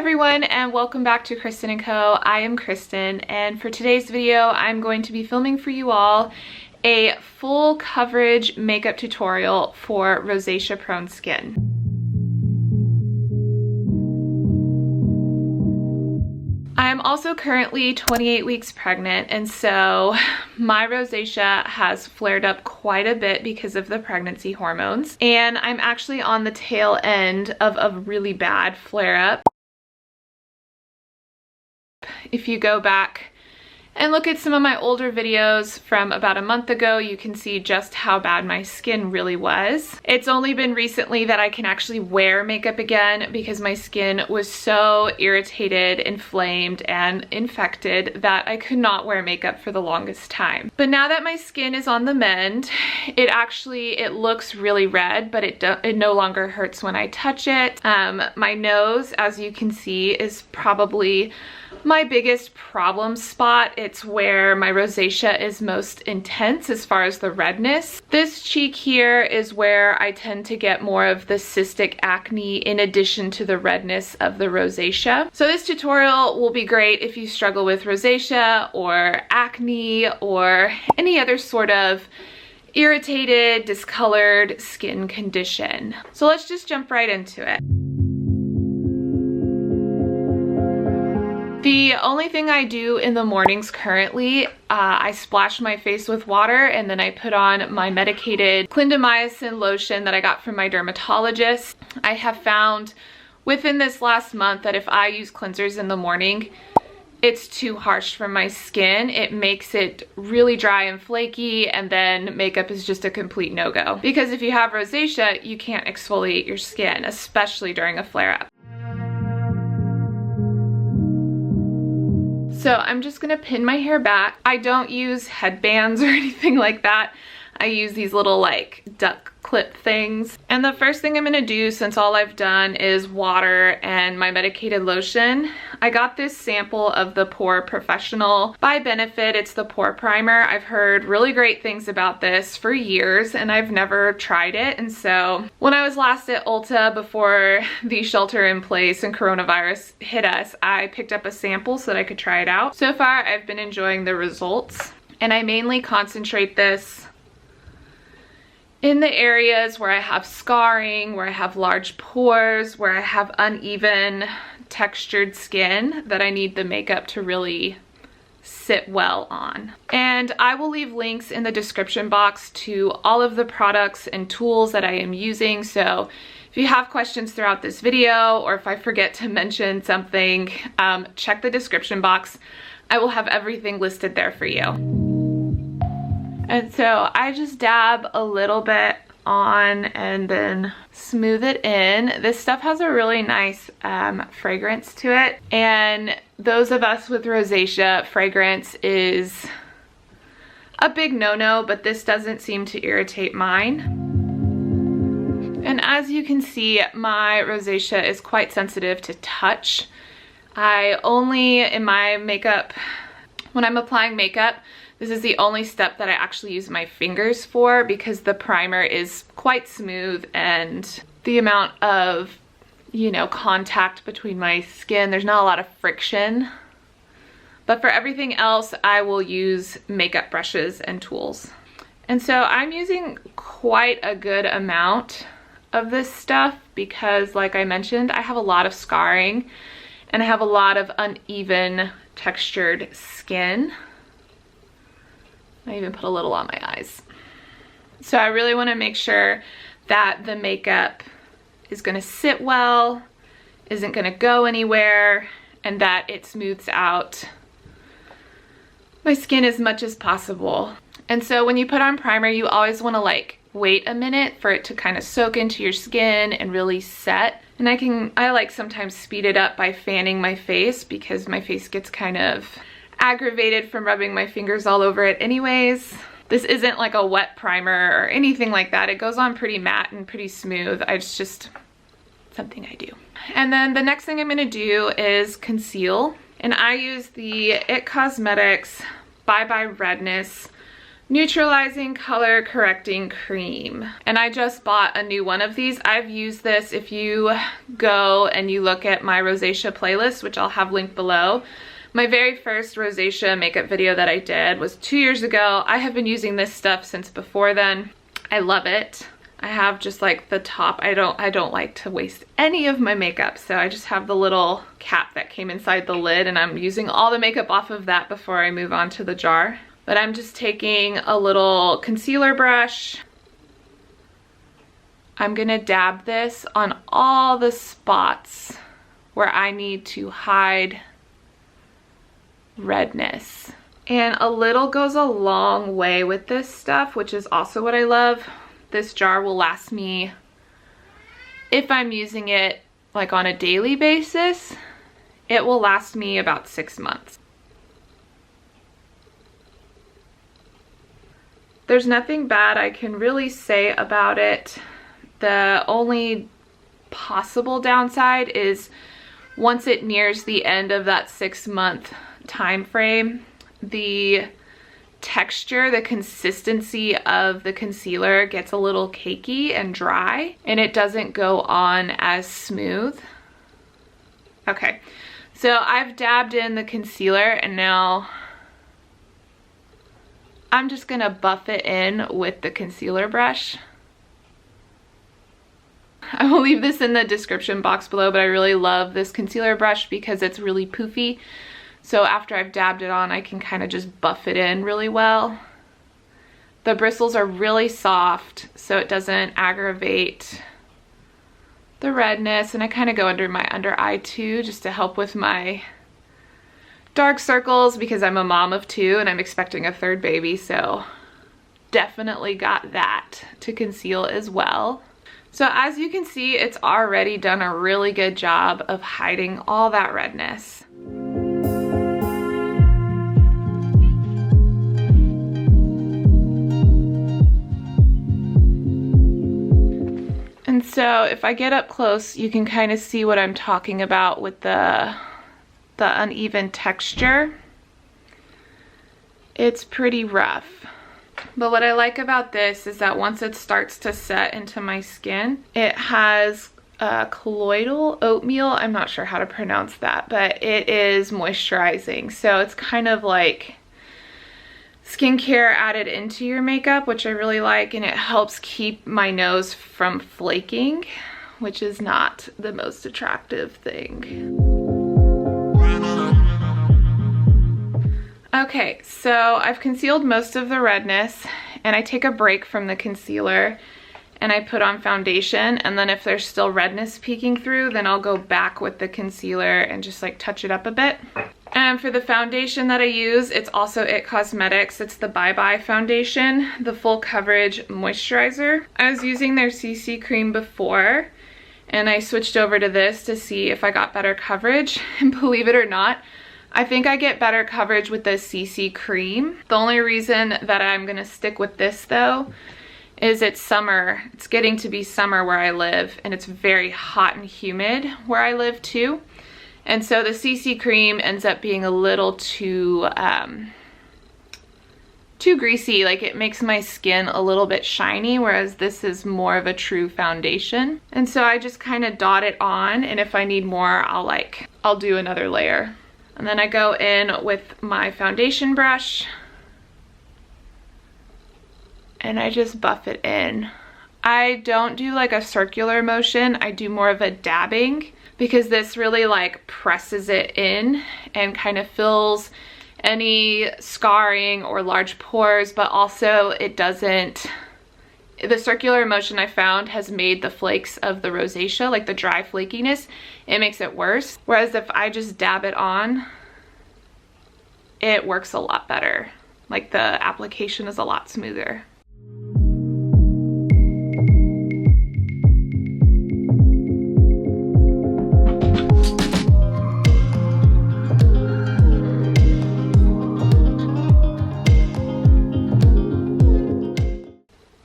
everyone, and welcome back to Kristen & Co. I am Kristen, and for today's video I'm going to be filming for you all a full coverage makeup tutorial for rosacea prone skin. I'm also currently 28 weeks pregnant, and so my rosacea has flared up quite a bit because of the pregnancy hormones, and I'm actually on the tail end of a really bad flare-up. If you go back and look at some of my older videos from about a month ago, you can see just how bad my skin really was. It's only been recently that I can actually wear makeup again because my skin was so irritated, inflamed, and infected that I could not wear makeup for the longest time. But now that my skin is on the mend, it looks really red, but it no longer hurts when I touch it. My nose, as you can see, is probably my biggest problem spot. It's where my rosacea is most intense as far as the redness. This cheek here is where I tend to get more of the cystic acne in addition to the redness of the rosacea. So this tutorial will be great if you struggle with rosacea or acne or any other sort of irritated, discolored skin condition. So let's just jump right into it. The only thing I do in the mornings currently, I splash my face with water and then I put on my medicated clindamycin lotion that I got from my dermatologist. I have found within this last month that if I use cleansers in the morning, it's too harsh for my skin. It makes it really dry and flaky, and then makeup is just a complete no-go. Because if you have rosacea, you can't exfoliate your skin, especially during a flare-up. So I'm just gonna pin my hair back. I don't use headbands or anything like that. I use these little like duck clip things. And the first thing I'm gonna do, since all I've done is water and my medicated lotion, I got this sample of the Pore Professional by Benefit. It's the pore primer. I've heard really great things about this for years and I've never tried it. And so when I was last at Ulta before the shelter in place and coronavirus hit us, I picked up a sample so that I could try it out. So far, I've been enjoying the results, and I mainly concentrate this in the areas where I have scarring, where I have large pores, where I have uneven textured skin that I need the makeup to really sit well on. And I will leave links in the description box to all of the products and tools that I am using. So if you have questions throughout this video, or if I forget to mention something, check the description box. I will have everything listed there for you. And so I just dab a little bit on and then smooth it in. This stuff has a really nice fragrance to it. And those of us with rosacea, fragrance is a big no-no, but this doesn't seem to irritate mine. And as you can see, my rosacea is quite sensitive to touch. I only, in my makeup, when I'm applying makeup, this is the only step that I actually use my fingers for because the primer is quite smooth and the amount of, contact between my skin, there's not a lot of friction. But for everything else, I will use makeup brushes and tools. And so I'm using quite a good amount of this stuff because, like I mentioned, I have a lot of scarring and I have a lot of uneven textured skin. I even put a little on my eyes. So I really want to make sure that the makeup is going to sit well, isn't going to go anywhere, and that it smooths out my skin as much as possible. And so when you put on primer, you always want to wait a minute for it to kind of soak into your skin and really set. And I sometimes speed it up by fanning my face because my face gets kind of aggravated from rubbing my fingers all over it anyways. This isn't like a wet primer or anything like that. It goes on pretty matte and pretty smooth. It's just something I do. And then the next thing I'm gonna do is conceal. And I use the IT Cosmetics Bye Bye Redness neutralizing color correcting cream. And I just bought a new one of these. I've used this. If you go and you look at my rosacea playlist, which I'll have linked below, my very first rosacea makeup video that I did was 2 years ago. I have been using this stuff since before then. I love it. I have just like the top. I don't like to waste any of my makeup, so I just have the little cap that came inside the lid, and I'm using all the makeup off of that before I move on to the jar. But I'm just taking a little concealer brush. I'm gonna dab this on all the spots where I need to hide redness. And a little goes a long way with this stuff, which is also what I love. This jar will last me, if I'm using it like on a daily basis, it will last me about 6 months. There's nothing bad I can really say about it. The only possible downside is once it nears the end of that 6-month time frame, the texture, the consistency of the concealer gets a little cakey and dry, and it doesn't go on as smooth. Okay, so I've dabbed in the concealer, and now I'm just gonna buff it in with the concealer brush. I will leave this in the description box below, but I really love this concealer brush because it's really poofy. So after I've dabbed it on, I can kind of just buff it in really well. The bristles are really soft, so it doesn't aggravate the redness. And I kind of go under my under eye too, just to help with my dark circles, because I'm a mom of 2 and I'm expecting a 3rd baby, so definitely got that to conceal as well. So as you can see, it's already done a really good job of hiding all that redness. And so if I get up close, you can kind of see what I'm talking about with the uneven texture. It's pretty rough. But what I like about this is that once it starts to set into my skin, it has colloidal oatmeal. I'm not sure how to pronounce that, but it is moisturizing. So it's kind of like skincare added into your makeup, which I really like, and it helps keep my nose from flaking, which is not the most attractive thing. Okay, so I've concealed most of the redness, and I take a break from the concealer and I put on foundation, and then if there's still redness peeking through, then I'll go back with the concealer and just like touch it up a bit. And for the foundation that I use, it's also It Cosmetics. It's the Bye Bye foundation, the full coverage moisturizer. I was using their CC cream before, and I switched over to this to see if I got better coverage, and believe it or not, I think I get better coverage with the CC cream. The only reason that I'm gonna stick with this though is it's summer. It's getting to be summer where I live, and it's very hot and humid where I live too. And so the CC cream ends up being a little too greasy. Like, it makes my skin a little bit shiny, whereas this is more of a true foundation. And so I just kind of dot it on, and if I need more, I'll do another layer. And then I go in with my foundation brush and I just buff it in. I don't do like a circular motion, I do more of a dabbing, because this really like presses it in and kind of fills any scarring or large pores, but also it doesn't, the circular motion I found has made the flakes of the rosacea, like the dry flakiness, it makes it worse. Whereas if I just dab it on, it works a lot better. Like, the application is a lot smoother.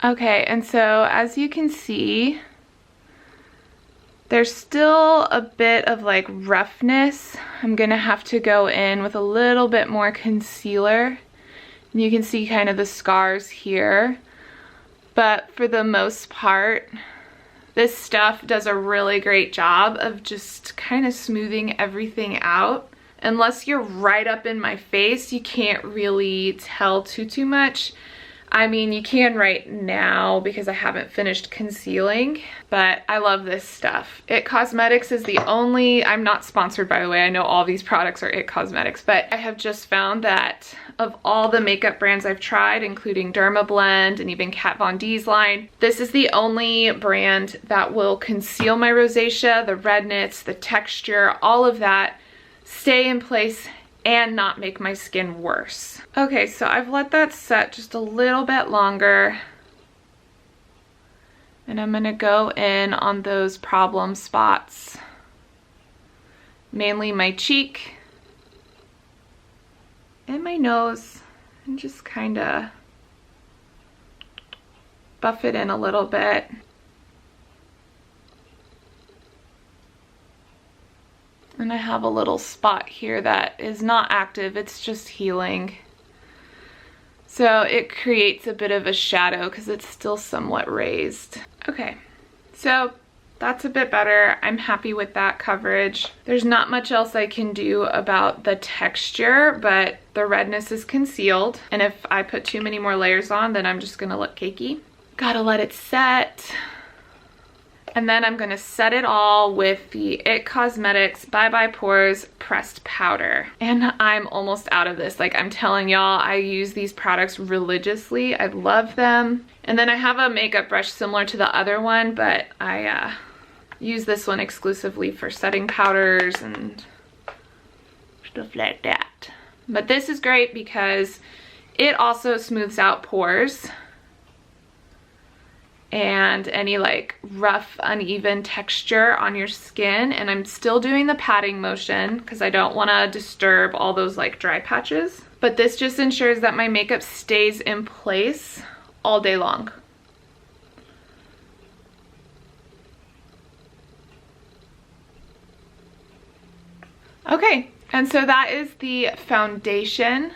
Okay, and so as you can see, there's still a bit of like roughness. I'm gonna have to go in with a little bit more concealer You can see kind of the scars here, but for the most part, this stuff does a really great job of just kind of smoothing everything out. Unless you're right up in my face, you can't really tell too much. I mean, you can right now because I haven't finished concealing, but I love this stuff. It Cosmetics is the only, I'm not sponsored by the way, I know all these products are It Cosmetics, but I have just found that of all the makeup brands I've tried, including Dermablend and even Kat Von D's line, this is the only brand that will conceal my rosacea, the redness, the texture, all of that, stay in place and not make my skin worse. Okay, so I've let that set just a little bit longer. And I'm gonna go in on those problem spots. Mainly my cheek and my nose, and just kinda buff it in a little bit. And I have a little spot here that is not active, it's just healing. So it creates a bit of a shadow because it's still somewhat raised. Okay, so that's a bit better. I'm happy with that coverage. There's not much else I can do about the texture, but the redness is concealed. And if I put too many more layers on, then I'm just gonna look cakey. Gotta let it set. And then I'm gonna set it all with the It Cosmetics Bye Bye Pores Pressed Powder. And I'm almost out of this. Like, I'm telling y'all, I use these products religiously. I love them. And then I have a makeup brush similar to the other one, but I use this one exclusively for setting powders and stuff like that. But this is great because it also smooths out pores and any like rough, uneven texture on your skin. And I'm still doing the patting motion because I don't want to disturb all those like dry patches. But this just ensures that my makeup stays in place all day long. Okay, and so that is the foundation.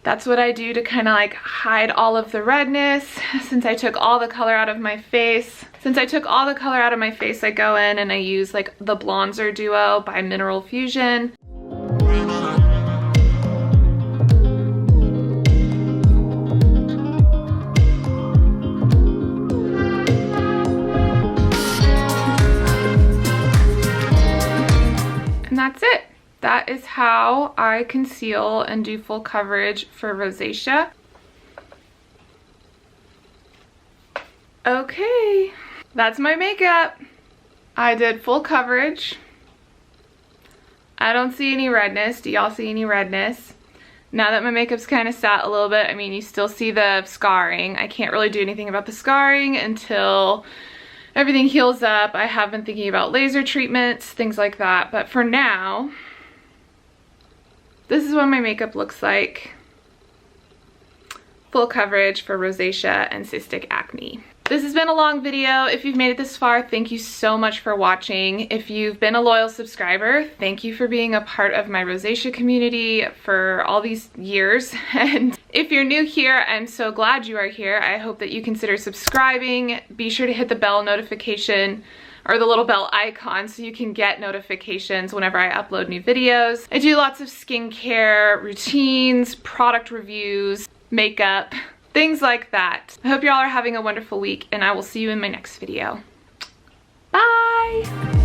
That's what I do to kind of like hide all of the redness since I took all the color out of my face. Since I took all the color out of my face, I go in and I use like the Bronzer Duo by Mineral Fusion. And that's it. That is how I conceal and do full coverage for rosacea. Okay, that's my makeup. I did full coverage. I don't see any redness. Do y'all see any redness? Now that my makeup's kind of sat a little bit, I mean, you still see the scarring. I can't really do anything about the scarring until everything heals up. I have been thinking about laser treatments, things like that. But for now, this is what my makeup looks like. Full coverage for rosacea and cystic acne. This has been a long video. If you've made it this far, thank you so much for watching. If you've been a loyal subscriber, thank you for being a part of my rosacea community for all these years. And if you're new here, I'm so glad you are here. I hope that you consider subscribing. Be sure to hit the bell notification or the little bell icon so you can get notifications whenever I upload new videos. I do lots of skincare routines, product reviews, makeup, things like that. I hope y'all are having a wonderful week and I will see you in my next video. Bye!